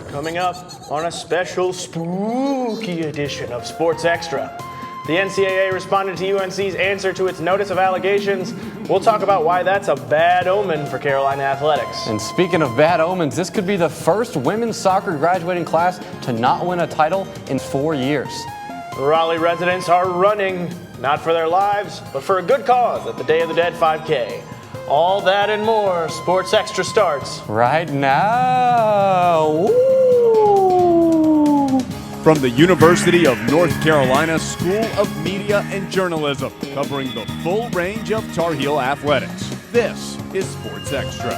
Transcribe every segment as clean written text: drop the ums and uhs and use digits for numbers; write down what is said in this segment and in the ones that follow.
Coming up on a special spooky edition of Sports Extra. The NCAA responded to UNC's answer to its notice of allegations. We'll talk about why that's a bad omen for Carolina athletics. And speaking of bad omens, this could be the first women's soccer graduating class to not win a title in 4 years. Raleigh residents are running, not for their lives, but for a good cause at the Day of the Dead 5K. All that and more, Sports Extra starts right now. Woo! From the University of North Carolina School of Media and Journalism, covering the full range of Tar Heel athletics, this is Sports Extra.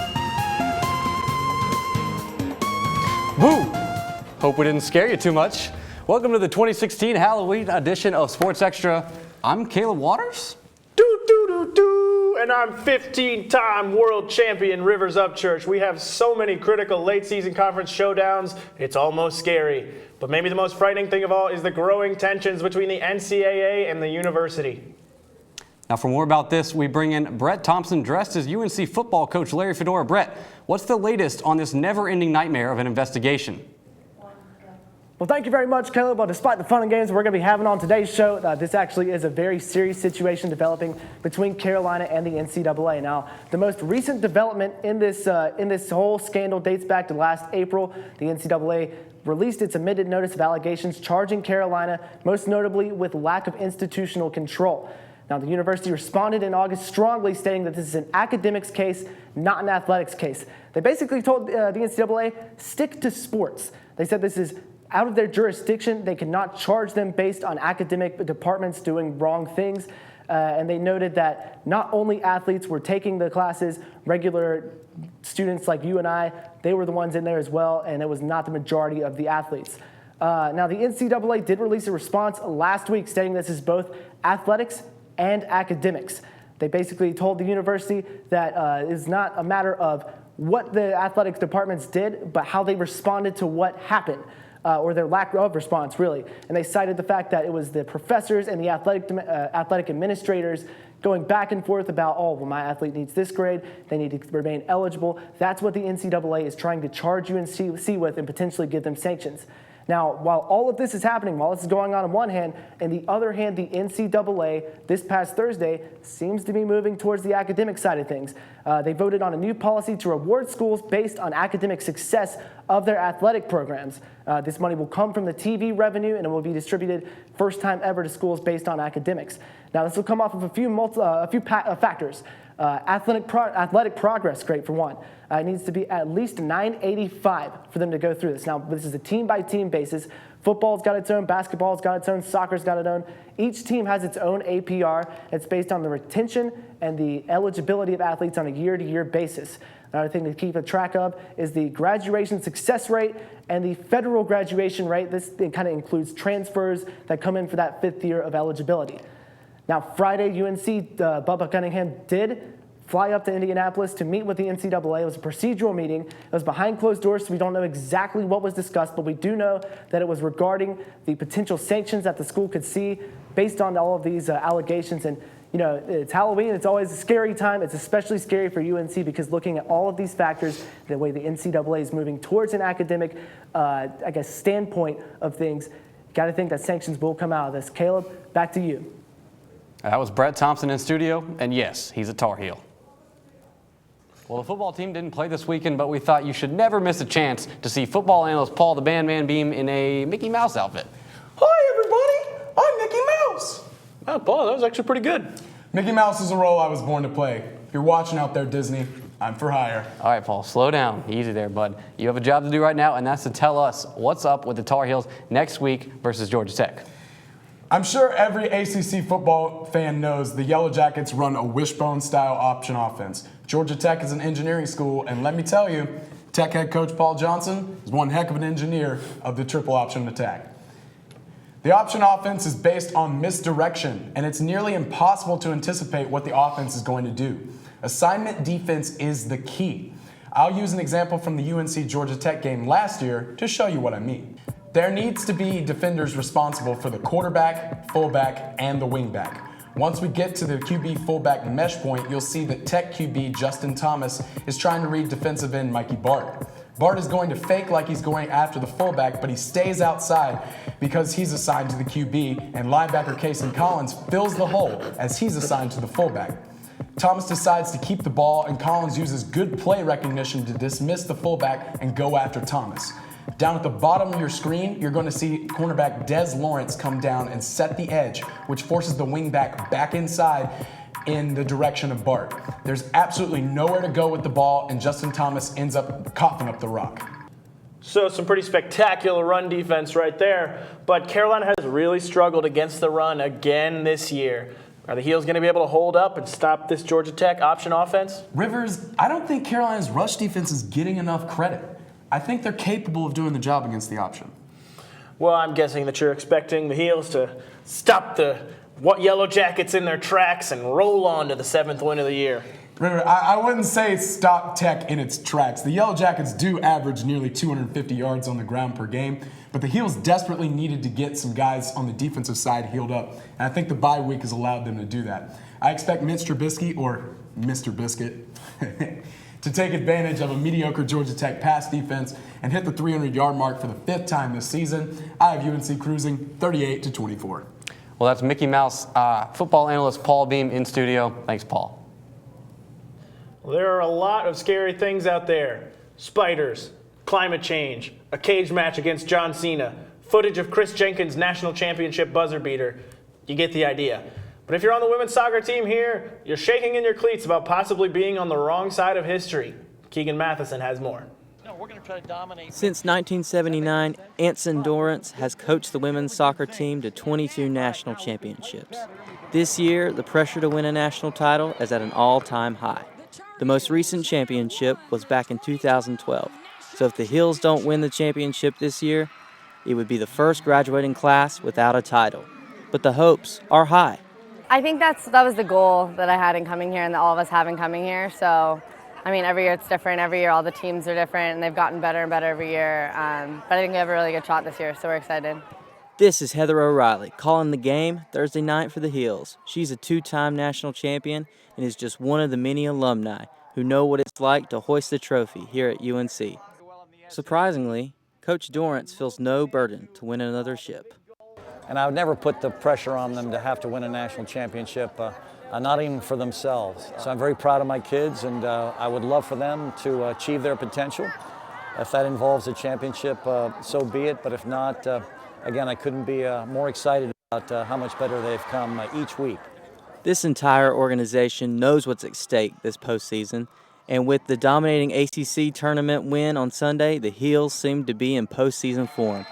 Woo! Hope we didn't scare you too much. Welcome to the 2016 Halloween edition of Sports Extra. I'm Caleb Waters. And I'm 15-time world champion Rivers Upchurch. We have so many critical late-season conference showdowns, it's almost scary. But maybe the most frightening thing of all is the growing tensions between the NCAA and the university. Now for more about this, we bring in Brett Thompson dressed as UNC football coach Larry Fedora. Brett, what's the latest on this never-ending nightmare of an investigation? Well, thank you very much, Caleb. Well, despite the fun and games we're going to be having on today's show, this actually is a very serious situation developing between Carolina and the NCAA. Now, the most recent development in this whole scandal dates back to last April. The NCAA released its amended notice of allegations charging Carolina, most notably with lack of institutional control. Now, the university responded in August strongly, stating that this is an academics case, not an athletics case. They basically told the NCAA, stick to sports. They said this is out of their jurisdiction. They cannot charge them based on academic departments doing wrong things. And they noted that not only athletes were taking the classes, regular students like you and I, they were the ones in there as well, and it was not the majority of the athletes. Now, the NCAA did release a response last week stating this is both athletics and academics. They basically told the university that it's not a matter of what the athletics departments did, but how they responded to what happened. Or their lack of response, really. And they cited the fact that it was the professors and the athletic administrators going back and forth about, oh, well, my athlete needs this grade, they need to remain eligible. That's what the NCAA is trying to charge UNC with and potentially give them sanctions. Now, while all of this is happening, while this is going on one hand, on the other hand, the NCAA this past Thursday seems to be moving towards the academic side of things. They voted on a new policy to reward schools based on academic success of their athletic programs. This money will come from the TV revenue, and it will be distributed first time ever to schools based on academics. Now, this will come off of a few factors. Athletic progress grade, for one. It needs to be at least 985 for them to go through this. Now, this is a team-by-team basis. Football's got its own, basketball's got its own, soccer's got its own. Each team has its own APR. It's based on the retention and the eligibility of athletes on a year-to-year basis. Another thing to keep track of is the graduation success rate and the federal graduation rate. This kind of includes transfers that come in for that fifth year of eligibility. Now, Friday, UNC, Bubba Cunningham did fly up to Indianapolis to meet with the NCAA. It was a procedural meeting. It was behind closed doors, so we don't know exactly what was discussed, but we do know that it was regarding the potential sanctions that the school could see based on all of these allegations. And, you know, it's Halloween. It's always a scary time. It's especially scary for UNC because looking at all of these factors, the way the NCAA is moving towards an academic, standpoint of things, got to think that sanctions will come out of this. Caleb, back to you. That was Brett Thompson in studio, and yes, he's a Tar Heel. Well, the football team didn't play this weekend, but we thought you should never miss a chance to see football analyst Paul the Bandman Beam in a Mickey Mouse outfit. Hi, everybody. I'm Mickey Mouse. Oh, Paul, that was actually pretty good. Mickey Mouse is a role I was born to play. If you're watching out there, Disney, I'm for hire. All right, Paul, slow down. Easy there, bud. You have a job to do right now, and that's to tell us what's up with the Tar Heels next week versus Georgia Tech. I'm sure every ACC football fan knows the Yellow Jackets run a wishbone-style option offense. Georgia Tech is an engineering school, and let me tell you, Tech head coach Paul Johnson is one heck of an engineer of the triple option attack. The option offense is based on misdirection, and it's nearly impossible to anticipate what the offense is going to do. Assignment defense is the key. I'll use an example from the UNC Georgia Tech game last year to show you what I mean. There needs to be defenders responsible for the quarterback, fullback, and the wingback. Once we get to the QB fullback mesh point, you'll see that Tech QB Justin Thomas is trying to read defensive end Mikey Bart. Bart is going to fake like he's going after the fullback, but he stays outside because he's assigned to the QB, and linebacker Kason Collins fills the hole as he's assigned to the fullback. Thomas decides to keep the ball, and Collins uses good play recognition to dismiss the fullback and go after Thomas. Down at the bottom of your screen, you're going to see cornerback Des Lawrence come down and set the edge, which forces the wingback back inside in the direction of Bart. There's absolutely nowhere to go with the ball, and Justin Thomas ends up coughing up the rock. So some pretty spectacular run defense right there, but Carolina has really struggled against the run again this year. Are the Heels going to be able to hold up and stop this Georgia Tech option offense? Rivers, I don't think Carolina's rush defense is getting enough credit. I think they're capable of doing the job against the option. Well, I'm guessing that you're expecting the Heels to stop the Yellow Jackets in their tracks and roll on to the 7th win of the year. River, I wouldn't say stop Tech in its tracks. The Yellow Jackets do average nearly 250 yards on the ground per game, but the Heels desperately needed to get some guys on the defensive side healed up, and I think the bye week has allowed them to do that. I expect Mitch Trubisky, or Mr. Biscuit, to take advantage of a mediocre Georgia Tech pass defense and hit the 300-yard mark for the 5th time this season. I have UNC cruising 38-24. Well, that's Mickey Mouse football analyst Paul Beam in studio. Thanks, Paul. Well, there are a lot of scary things out there. Spiders, climate change, a cage match against John Cena, footage of Chris Jenkins' national championship buzzer beater. You get the idea. But if you're on the women's soccer team here, you're shaking in your cleats about possibly being on the wrong side of history. Keegan Matheson has more. Since 1979, Anson Dorrance has coached the women's soccer team to 22 national championships. This year, the pressure to win a national title is at an all-time high. The most recent championship was back in 2012. So if the Heels don't win the championship this year, it would be the first graduating class without a title. But the hopes are high. I think that was the goal that I had in coming here and that all of us have in coming here. So, I mean, every year it's different. Every year all the teams are different, and they've gotten better and better every year. But I think we have a really good shot this year, so we're excited. This is Heather O'Reilly calling the game Thursday night for the Heels. She's a 2-time national champion and is just one of the many alumni who know what it's like to hoist the trophy here at UNC. Surprisingly, Coach Dorrance feels no burden to win another ship. And I would never put the pressure on them to have to win a national championship, not even for themselves. So I'm very proud of my kids, and I would love for them to achieve their potential. If that involves a championship, so be it. But if not, again, I couldn't be more excited about how much better they've come each week. This entire organization knows what's at stake this postseason, and with the dominating ACC tournament win on Sunday, the Heels seem to be in postseason form.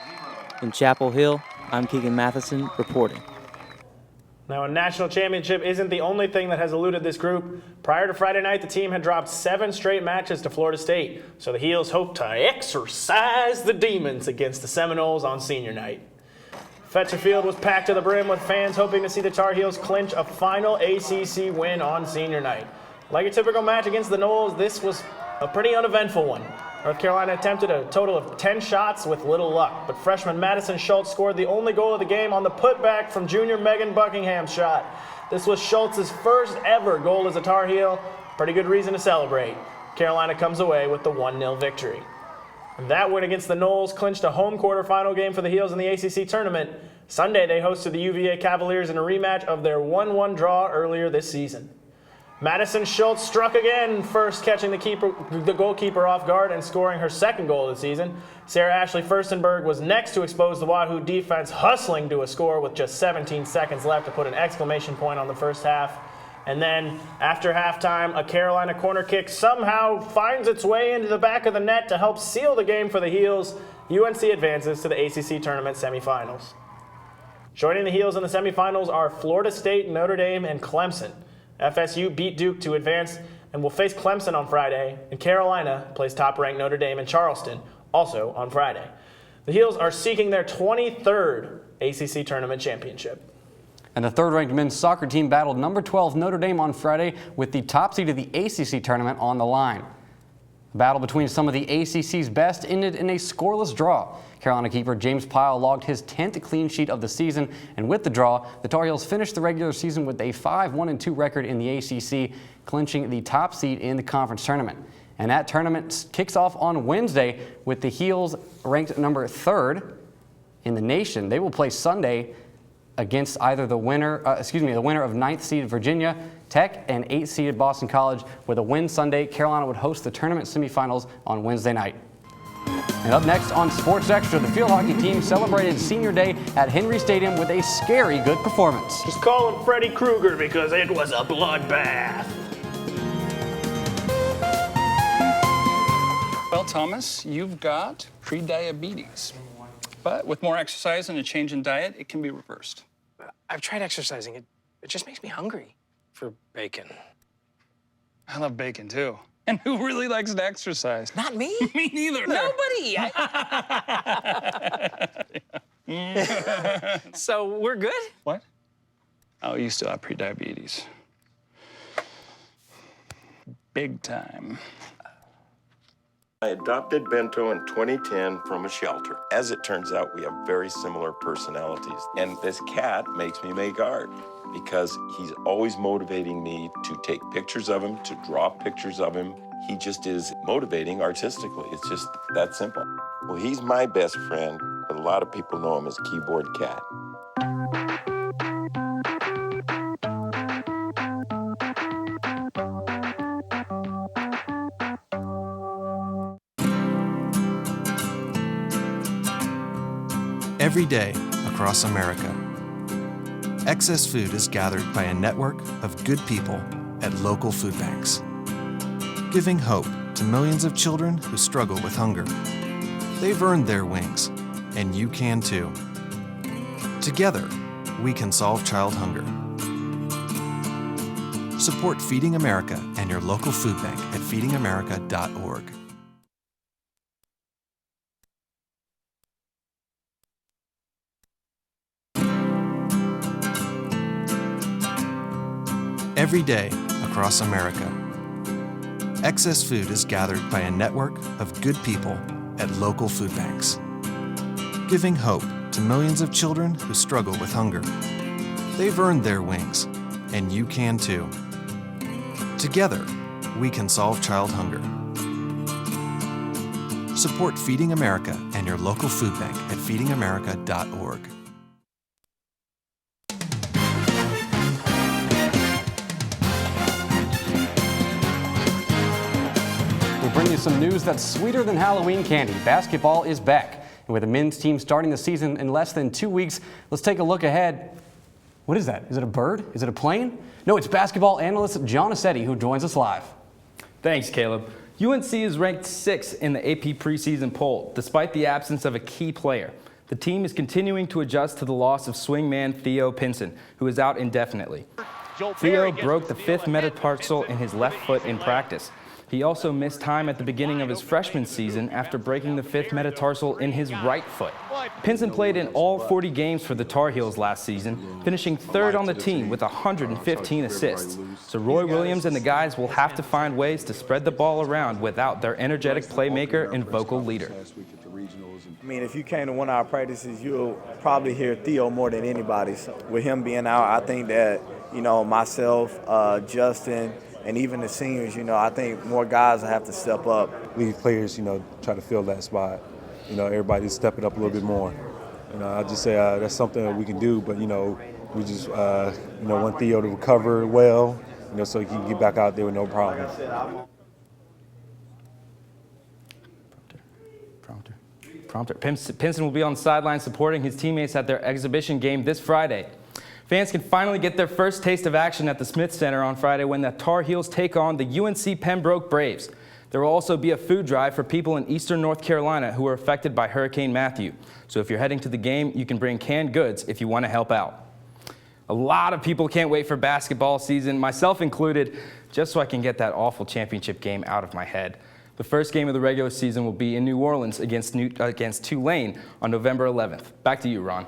In Chapel Hill, I'm Keegan Matheson reporting. Now, a national championship isn't the only thing that has eluded this group. Prior to Friday night, the team had dropped 7 straight matches to Florida State, so the Heels hope to exorcise the demons against the Seminoles on senior night. Fetcher Field was packed to the brim with fans hoping to see the Tar Heels clinch a final ACC win on senior night. Like a typical match against the Noles, this was a pretty uneventful one. North Carolina attempted a total of 10 shots with little luck, but freshman Madison Schultz scored the only goal of the game on the putback from junior Megan Buckingham's shot. This was Schultz's first ever goal as a Tar Heel. Pretty good reason to celebrate. Carolina comes away with the 1-0 victory. And that win against the Noles clinched a home quarterfinal game for the Heels in the ACC tournament. Sunday, they hosted the UVA Cavaliers in a rematch of their 1-1 draw earlier this season. Madison Schultz struck again, first catching the goalkeeper off guard and scoring her second goal of the season. Sarah Ashley Furstenberg was next to expose the Wahoo defense, hustling to a score with just 17 seconds left to put an exclamation point on the first half. And then, after halftime, a Carolina corner kick somehow finds its way into the back of the net to help seal the game for the Heels. UNC advances to the ACC tournament semifinals. Joining the Heels in the semifinals are Florida State, Notre Dame, and Clemson. FSU beat Duke to advance and will face Clemson on Friday, and Carolina plays top-ranked Notre Dame and Charleston, also on Friday. The Heels are seeking their 23rd ACC tournament championship. And the third-ranked men's soccer team battled number 12 Notre Dame on Friday with the top seed of the ACC tournament on the line. The battle between some of the ACC's best ended in a scoreless draw. Carolina keeper James Pyle logged his 10th clean sheet of the season, and with the draw, the Tar Heels finished the regular season with a 5-1-2 record in the ACC, clinching the top seed in the conference tournament. And that tournament kicks off on Wednesday with the Heels ranked number 3rd in the nation. They will play Sunday against either the winner of 9th seeded Virginia Tech and 8th seeded Boston College. With a win Sunday, Carolina would host the tournament semifinals on Wednesday night. And up next on Sports Extra, the field hockey team celebrated Senior Day at Henry Stadium with a scary good performance. Just call him Freddy Krueger because it was a bloodbath. Well, Thomas, you've got pre-diabetes. But with more exercise and a change in diet, it can be reversed. I've tried exercising. It just makes me hungry for bacon. I love bacon, too. And who really likes to exercise? Not me. Me neither. Nobody. So we're good? What? Oh, you still have pre-diabetes. Big time. I adopted Bento in 2010 from a shelter. As it turns out, we have very similar personalities. And this cat makes me make art because he's always motivating me to take pictures of him, to draw pictures of him. He just is motivating artistically. It's just that simple. Well, he's my best friend, but a lot of people know him as Keyboard Cat. Every day across America, excess food is gathered by a network of good people at local food banks, giving hope to millions of children who struggle with hunger. They've earned their wings, and you can too. Together, we can solve child hunger. Support Feeding America and your local food bank at feedingamerica.org. Every day across America, excess food is gathered by a network of good people at local food banks, giving hope to millions of children who struggle with hunger. They've earned their wings, and you can too. Together, we can solve child hunger. Support Feeding America and your local food bank at feedingamerica.org. Bring you some news that's sweeter than Halloween candy. Basketball is back. And with the men's team starting the season in less than 2 weeks, let's take a look ahead. What is that? Is it a bird? Is it a plane? No, it's basketball analyst John Assetti who joins us live. Thanks, Caleb. UNC is ranked 6th in the AP preseason poll, despite the absence of a key player. The team is continuing to adjust to the loss of swingman Theo Pinson, who is out indefinitely. Theo broke the 5th metatarsal in his left foot in practice. He also missed time at the beginning of his freshman season after breaking the 5th metatarsal in his right foot. Pinson played in all 40 games for the Tar Heels last season, finishing 3rd on the team with 115 assists. So Roy Williams and the guys will have to find ways to spread the ball around without their energetic playmaker and vocal leader. I mean, if you came to one of our practices, you'll probably hear Theo more than anybody. So with him being out, I think that, myself, Justin, and even the seniors, I think more guys will have to step up. Lead players, try to fill that spot. Everybody's stepping up a little bit more. I just say that's something that we can do, but, we just, want Theo to recover well, so he can get back out there with no problems. Prompter. Pinson will be on the sideline supporting his teammates at their exhibition game this Friday. Fans can finally get their first taste of action at the Smith Center on Friday when the Tar Heels take on the UNC Pembroke Braves. There will also be a food drive for people in eastern North Carolina who were affected by Hurricane Matthew. So if you're heading to the game, you can bring canned goods if you want to help out. A lot of people can't wait for basketball season, myself included, just so I can get that awful championship game out of my head. The first game of the regular season will be in New Orleans against Tulane on November 11th. Back to you, Ron.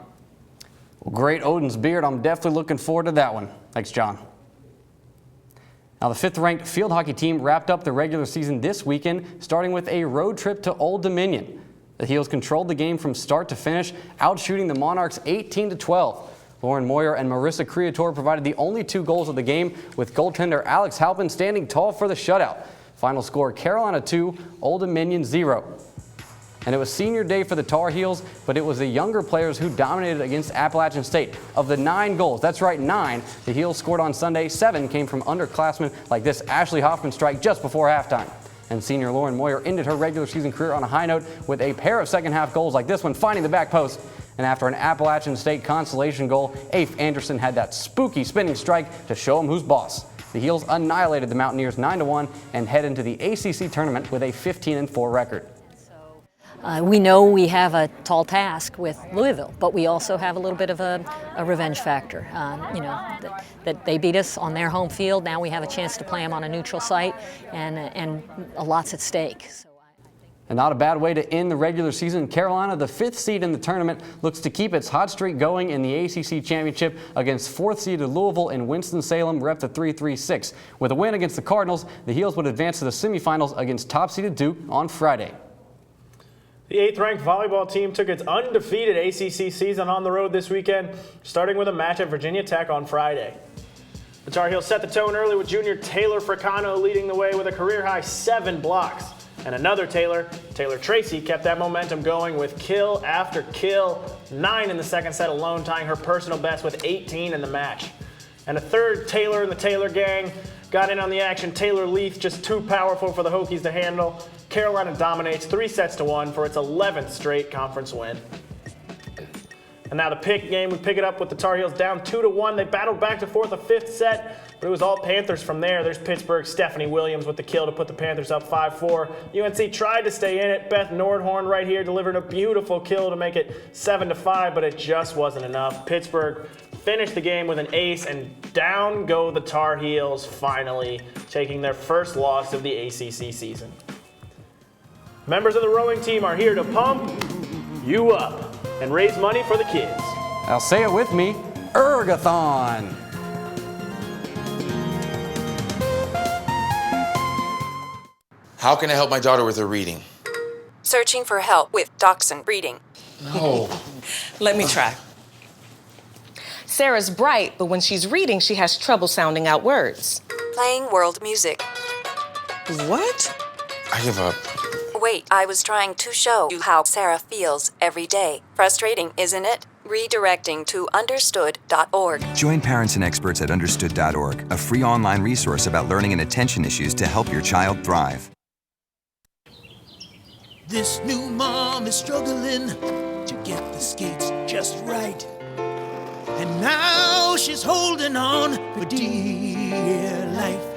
Well, great Odin's beard. I'm definitely looking forward to that one. Thanks, John. Now, the 5th-ranked field hockey team wrapped up the regular season this weekend, starting with a road trip to Old Dominion. The Heels controlled the game from start to finish, outshooting the Monarchs 18-12. Lauren Moyer and Marissa Creator provided the only 2 goals of the game, with goaltender Alex Halpin standing tall for the shutout. Final score, Carolina 2, Old Dominion 0. And it was senior day for the Tar Heels, but it was the younger players who dominated against Appalachian State. Of the 9 goals, that's right, 9, the Heels scored on Sunday. 7 came from underclassmen like this Ashley Hoffman strike just before halftime. And senior Lauren Moyer ended her regular season career on a high note with a pair of second-half goals like this one, finding the back post. And after an Appalachian State consolation goal, Afe Anderson had that spooky spinning strike to show him who's boss. The Heels annihilated the Mountaineers 9-1 and head into the ACC tournament with a 15-4 record. We know we have a tall task with Louisville, but we also have a little bit of a revenge factor. That they beat us on their home field. Now we have a chance to play them on a neutral site, and a lot's at stake. And not a bad way to end the regular season. Carolina, the 5th seed in the tournament, looks to keep its hot streak going in the ACC Championship against 4th seeded Louisville in Winston-Salem, rep to 3-3-6. With a win against the Cardinals, the Heels would advance to the semifinals against top-seeded Duke on Friday. The 8th-ranked volleyball team took its undefeated ACC season on the road this weekend, starting with a match at Virginia Tech on Friday. The Tar Heels set the tone early with junior Taylor Fricano leading the way with a career-high 7 blocks. And another Taylor Tracy, kept that momentum going with kill after kill, 9 in the second set alone, tying her personal best with 18 in the match. And a third Taylor in the Taylor gang got in on the action. Taylor Leaf, just too powerful for the Hokies to handle. Carolina dominates 3-1 for its 11th straight conference win. And now the pick game, we pick it up with the Tar Heels down 2-1. They battled back to forth a 5th set, but it was all Panthers from there. There's Pittsburgh's Stephanie Williams with the kill to put the Panthers up 5-4. UNC tried to stay in it. Beth Nordhorn right here delivered a beautiful kill to make it 7-5, but it just wasn't enough. Pittsburgh finished the game with an ace, and down go the Tar Heels finally, taking their first loss of the ACC season. Members of the rowing team are here to pump you up and raise money for the kids. Now say it with me, Ergathon. How can I help my daughter with her reading? Searching for help with Dachshund Reading. No. Let me try. Sarah's bright, but when she's reading, she has trouble sounding out words. Playing world music. What? I give up. Wait, I was trying to show you how Sarah feels every day. Frustrating, isn't it? Redirecting to understood.org. Join parents and experts at understood.org, a free online resource about learning and attention issues to help your child thrive. This new mom is struggling to get the skates just right. And now she's holding on for dear life.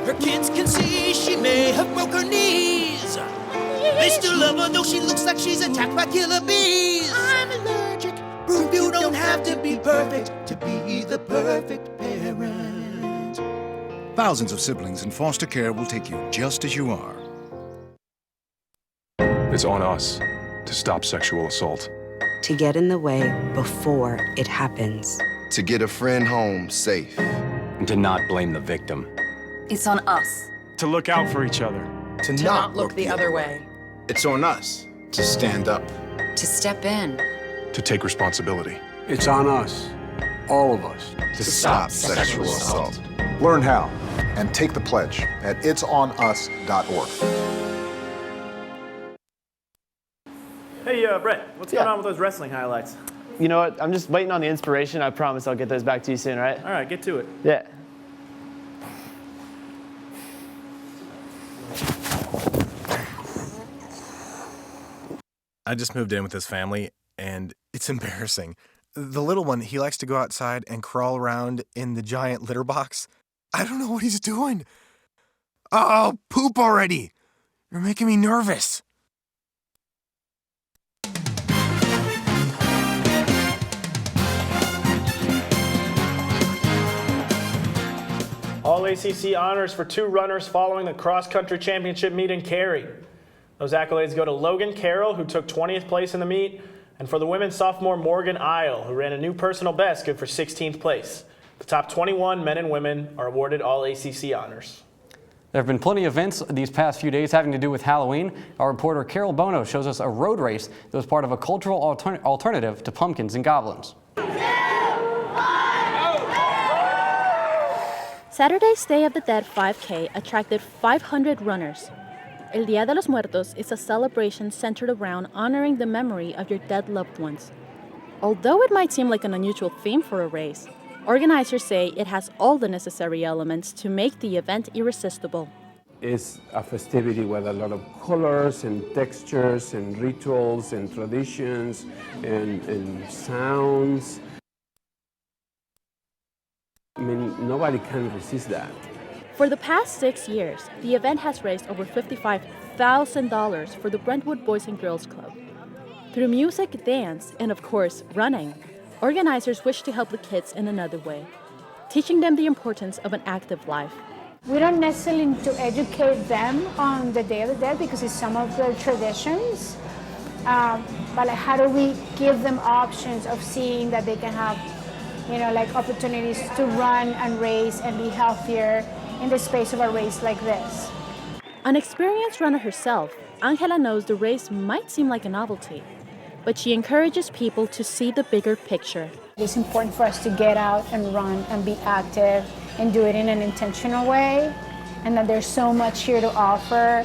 Her kids can see she may have broke her knees. They still love her though she looks like she's attacked by killer bees. I'm allergic. Proof you don't have to be perfect to be the perfect parent. Thousands of siblings in foster care will take you just as you are. It's on us to stop sexual assault. To get in the way before it happens. To get a friend home safe. And to not blame the victim. It's on us. To look out for each other. To not look the other way. It's on us to stand up. To step in. To take responsibility. It's on us, all of us, to stop sexual assault. Learn how and take the pledge at itsonus.org. Hey, Brett, what's going on with those wrestling highlights? You know what? I'm just waiting on the inspiration. I promise I'll get those back to you soon, right? All right, get to it. Yeah. I just moved in with his family, and it's embarrassing. The little one, he likes to go outside and crawl around in the giant litter box. I don't know what he's doing. Oh, poop already. You're making me nervous. All ACC honors for 2 runners following the cross-country championship meet in Cary. Those accolades go to Logan Carroll, who took 20th place in the meet, and for the women's sophomore Morgan Isle, who ran a new personal best, good for 16th place. The top 21 men and women are awarded all ACC honors. There have been plenty of events these past few days having to do with Halloween. Our reporter Carol Bono shows us a road race that was part of a cultural alternative to pumpkins and goblins. Saturday's Day of the Dead 5K attracted 500 runners. El Día de los Muertos is a celebration centered around honoring the memory of your dead loved ones. Although it might seem like an unusual theme for a race, organizers say it has all the necessary elements to make the event irresistible. It's a festivity with a lot of colors and textures and rituals and traditions and sounds. I mean, nobody can resist that. For the past 6 years, the event has raised over $55,000 for the Brentwood Boys and Girls Club. Through music, dance, and of course, running, organizers wish to help the kids in another way, teaching them the importance of an active life. We don't necessarily need to educate them on the Day of the Dead because it's some of their traditions, but how do we give them options of seeing that they can have, like opportunities to run and race and be healthier in the space of a race like this. An experienced runner herself, Angela knows the race might seem like a novelty, but she encourages people to see the bigger picture. It's important for us to get out and run and be active and do it in an intentional way, and that there's so much here to offer.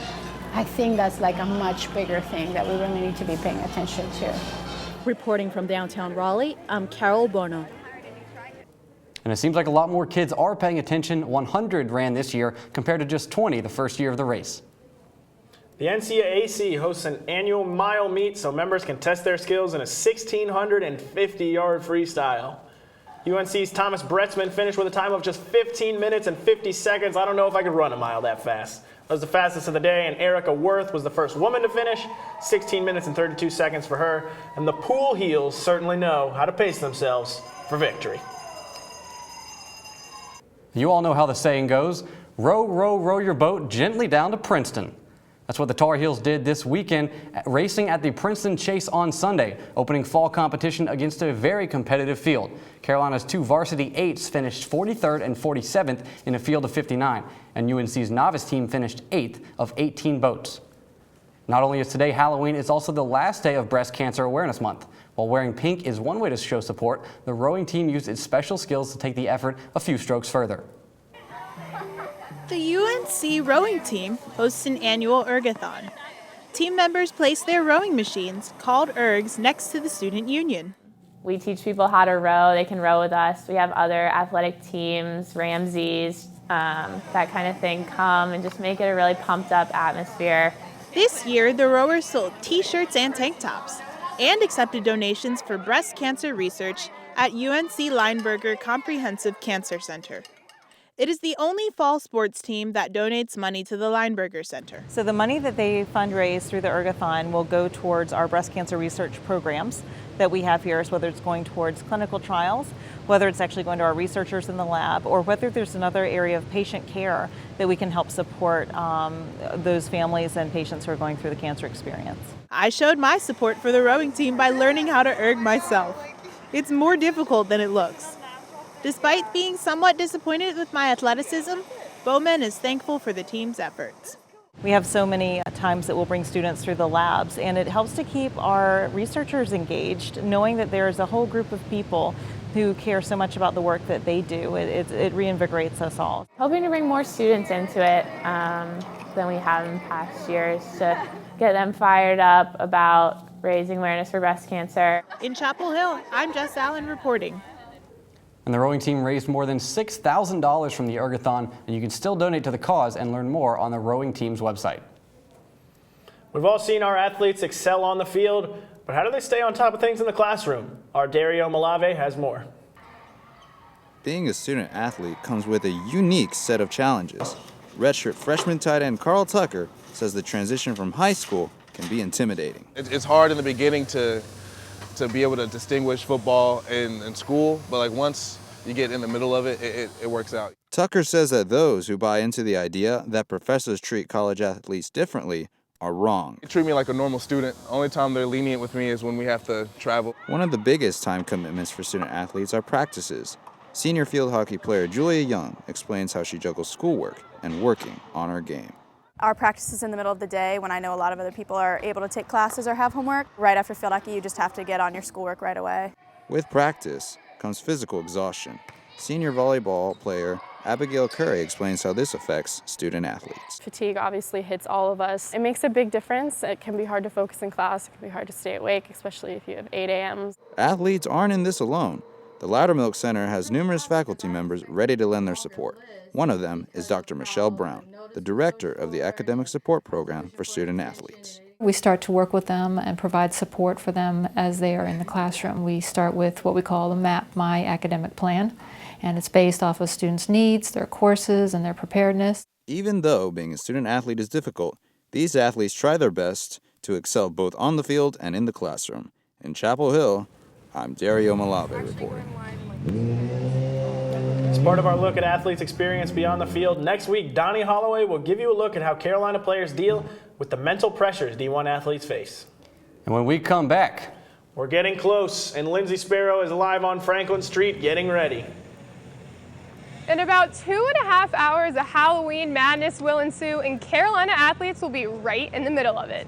I think that's like a much bigger thing that we really need to be paying attention to. Reporting from downtown Raleigh, I'm Carol Bono. And it seems like a lot more kids are paying attention. 100 ran this year compared to just 20 the first year of the race. The NCAAC hosts an annual mile meet so members can test their skills in a 1,650-yard freestyle. UNC's Thomas Bretzman finished with a time of just 15 minutes and 50 seconds. I don't know if I could run a mile that fast. That was the fastest of the day, and Erica Worth was the first woman to finish. 16 minutes and 32 seconds for her. And the pool heels certainly know how to pace themselves for victory. You all know how the saying goes, row, row, row your boat gently down to Princeton. That's what the Tar Heels did this weekend, racing at the Princeton Chase on Sunday, opening fall competition against a very competitive field. Carolina's 2 varsity 8s finished 43rd and 47th in a field of 59, and UNC's novice team finished 8th of 18 boats. Not only is today Halloween, it's also the last day of Breast Cancer Awareness Month. While wearing pink is one way to show support, the rowing team used its special skills to take the effort a few strokes further. The UNC rowing team hosts an annual ergathon. Team members place their rowing machines, called ergs, next to the student union. We teach people how to row. They can row with us. We have other athletic teams, Ramses, that kind of thing come and just make it a really pumped up atmosphere. This year, the rowers sold t-shirts and tank tops and accepted donations for breast cancer research at UNC Lineberger Comprehensive Cancer Center. It is the only fall sports team that donates money to the Lineberger Center. So the money that they fundraise through the ergathon will go towards our breast cancer research programs that we have here, so whether it's going towards clinical trials, whether it's actually going to our researchers in the lab, or whether there's another area of patient care that we can help support those families and patients who are going through the cancer experience. I showed my support for the rowing team by learning how to erg myself. It's more difficult than it looks. Despite being somewhat disappointed with my athleticism, Bowman is thankful for the team's efforts. We have so many times that we'll bring students through the labs, and it helps to keep our researchers engaged, knowing that there's a whole group of people who care so much about the work that they do. It reinvigorates us all. Hoping to bring more students into it than we have in past years to get them fired up about raising awareness for breast cancer. In Chapel Hill, I'm Jess Allen reporting. And the rowing team raised more than $6,000 from the ergathon, and you can still donate to the cause and learn more on the rowing team's website. We've all seen our athletes excel on the field, but how do they stay on top of things in the classroom? Our Dario Malave has more. Being a student athlete comes with a unique set of challenges. Redshirt freshman tight end Carl Tucker says the transition from high school can be intimidating. It's hard in the beginning to be able to distinguish football and school, but like once you get in the middle of it, it works out. Tucker says that those who buy into the idea that professors treat college athletes differently are wrong. They treat me like a normal student. Only time they're lenient with me is when we have to travel. One of the biggest time commitments for student athletes are practices. Senior field hockey player Julia Young explains how she juggles schoolwork and working on her game. Our practice is in the middle of the day when I know a lot of other people are able to take classes or have homework. Right after field hockey, you just have to get on your schoolwork right away. With practice comes physical exhaustion. Senior volleyball player Abigail Curry explains how this affects student athletes. Fatigue obviously hits all of us. It makes a big difference. It can be hard to focus in class. It can be hard to stay awake, especially if you have 8 a.m. Athletes aren't in this alone. The Loudermilk Center has numerous faculty members ready to lend their support. One of them is Dr. Michelle Brown, the director of the Academic Support Program for Student Athletes. We start to work with them and provide support for them as they are in the classroom. We start with what we call the MAP, My Academic Plan, and it's based off of students' needs, their courses, and their preparedness. Even though being a student athlete is difficult, these athletes try their best to excel both on the field and in the classroom. In Chapel Hill, I'm Dario Malave reporting. As part of our look at athletes' experience beyond the field, next week, Donnie Holloway will give you a look at how Carolina players deal with the mental pressures D1 athletes face. And when we come back, we're getting close, and Lindsay Sparrow is live on Franklin Street getting ready. In about 2.5 hours, a Halloween madness will ensue, and Carolina athletes will be right in the middle of it.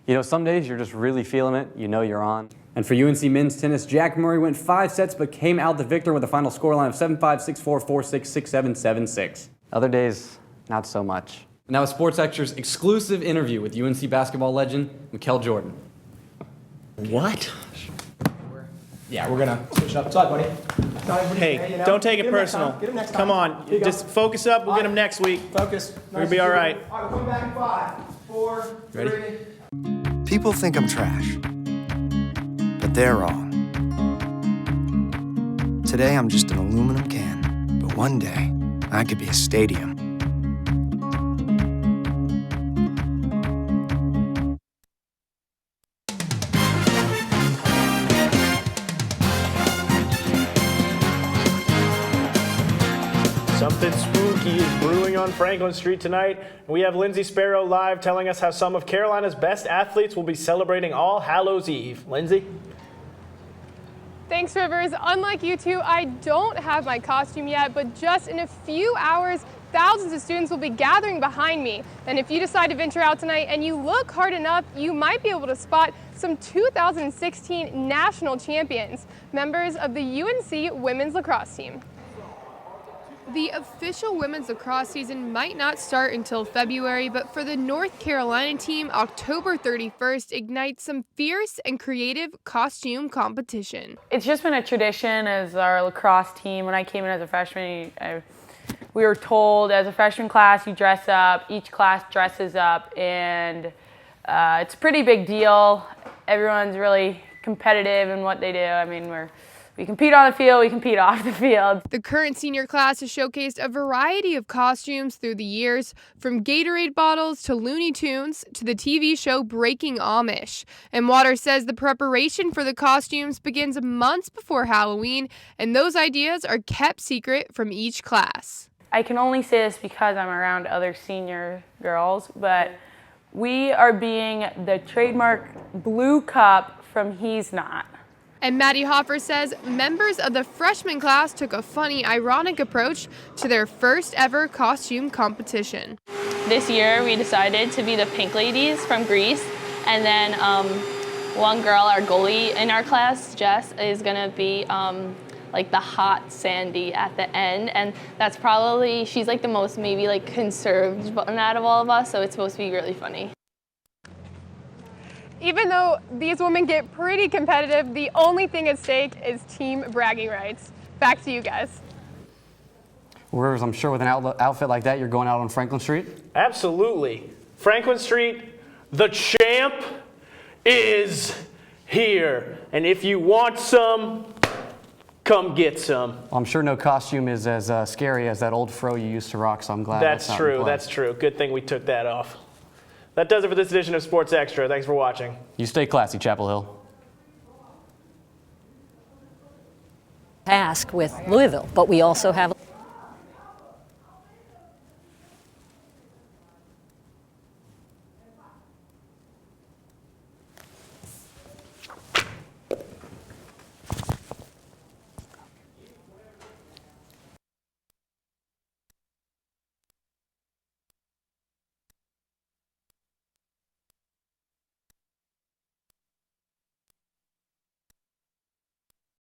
you know, some days you're just really feeling it. You know you're on. And for UNC men's tennis, Jack Murray went 5 sets but came out the victor with a final scoreline of 7-5, 6-4, 4-6, 6-7, 7-6. Other days, not so much. Now a Sports Extra's exclusive interview with UNC basketball legend, Mikel Jordan. What? Yeah, we're gonna switch it up. Talk, buddy. Hey, don't take it personal. Come on, just focus up. We'll get him next week. Focus. We'll be all right. All right, we'll come back in 5, 4, Ready? 3. People think I'm trash, but they're wrong. Today I'm just an aluminum can, but one day I could be a stadium. Something spooky is brewing on Franklin Street tonight. We have Lindsay Sparrow live telling us how some of Carolina's best athletes will be celebrating All Hallows Eve. Lindsay? Thanks, Rivers. Unlike you two, I don't have my costume yet, but just in a few hours, thousands of students will be gathering behind me. And if you decide to venture out tonight and you look hard enough, you might be able to spot some 2016 national champions, members of the UNC women's lacrosse team. The official women's lacrosse season might not start until February, but for the North Carolina team, October 31st ignites some fierce and creative costume competition. It's just been a tradition as our lacrosse team. When I came in as a freshman, we were told as a freshman class, you dress up, each class dresses up, and it's a pretty big deal. Everyone's really competitive in what they do. I mean, we compete on the field, we compete off the field. The current senior class has showcased a variety of costumes through the years, from Gatorade bottles to Looney Tunes to the TV show Breaking Amish. And Waters says the preparation for the costumes begins months before Halloween, and those ideas are kept secret from each class. I can only say this because I'm around other senior girls, but we are being the trademark blue cup from He's Not. And Maddie Hoffer says members of the freshman class took a funny, ironic approach to their first ever costume competition. This year we decided to be the Pink Ladies from Greece, and then one girl, our goalie in our class, Jess, is gonna be like the hot Sandy at the end, and that's probably, she's like the most maybe like conserved one out of all of us, so it's supposed to be really funny. Even though these women get pretty competitive, the only thing at stake is team bragging rights. Back to you guys. Rivers, I'm sure with an outfit like that, you're going out on Franklin Street? Absolutely. Franklin Street, the champ is here. And if you want some, come get some. Well, I'm sure no costume is as scary as that old fro you used to rock, so I'm glad that's not in play. That's true. Good thing we took that off. That does it for this edition of Sports Extra. Thanks for watching. You stay classy, Chapel Hill. task with Louisville, but we also have